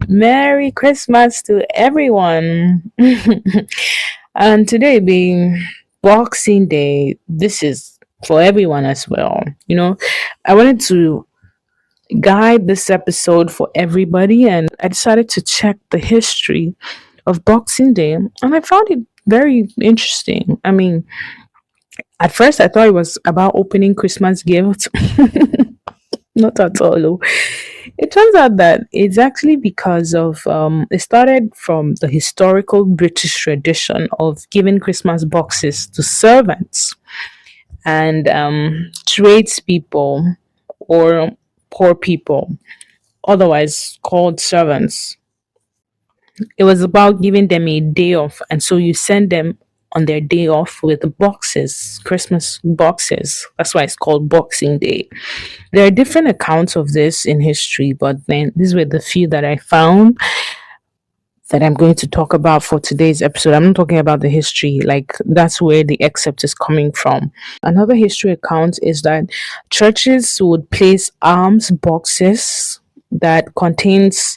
Merry Christmas to everyone. And today being Boxing Day, this is for everyone as well. I wanted to guide this episode for everybody, and I decided to check the history of Boxing Day, and I found it very interesting. I mean, at first I thought it was about opening Christmas gifts. Not at all. Oh. It turns out that it's actually because of it started from the historical British tradition of giving Christmas boxes to servants and tradespeople or poor people, otherwise called servants. It was about giving them a day off, and so you send them on their day off with boxes, Christmas boxes. That's why it's called Boxing Day. There are different accounts of this in history, but then these were the few that I found that I'm going to talk about for today's episode. I'm not talking about the history, like that's where the excerpt is coming from. Another history account is that churches would place alms boxes that contains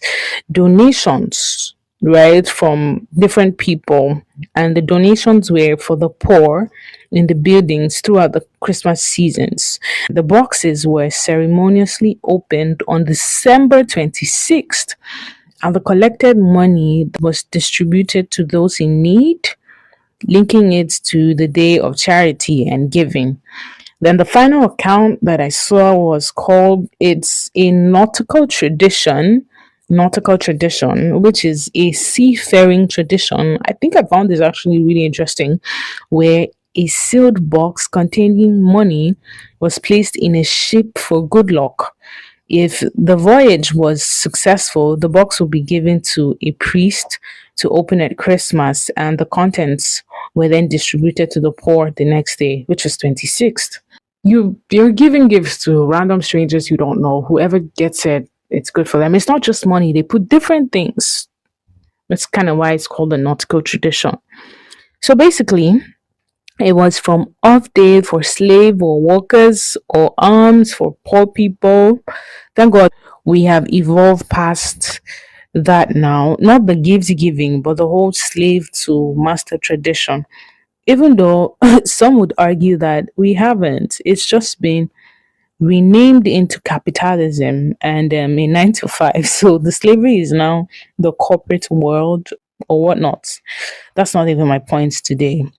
donations, right, from different people, and the donations were for the poor in the buildings throughout the Christmas seasons. The boxes were ceremoniously opened on December 26th, and the collected money was distributed to those in need, linking it to the day of charity and giving. Then the final account that I saw was called It's a nautical tradition, which is a seafaring tradition. I think I found this actually really interesting, where a sealed box containing money was placed in a ship for good luck. If the voyage was successful, the box would be given to a priest to open at Christmas, and the contents were then distributed to the poor the next day, which was 26th. You're giving gifts to random strangers you don't know. Whoever gets it, it's good for them. It's not just money, they put different things. That's kind of why it's called a nautical tradition. So basically, it was from off day for slave or workers or arms for poor people. Thank God we have evolved past that now. Not the gifts giving, but the whole slave to master tradition. Even though some would argue that we haven't, it's just been renamed into capitalism and a 9 to 5. So the slavery is now the corporate world or whatnot. That's not even my point today.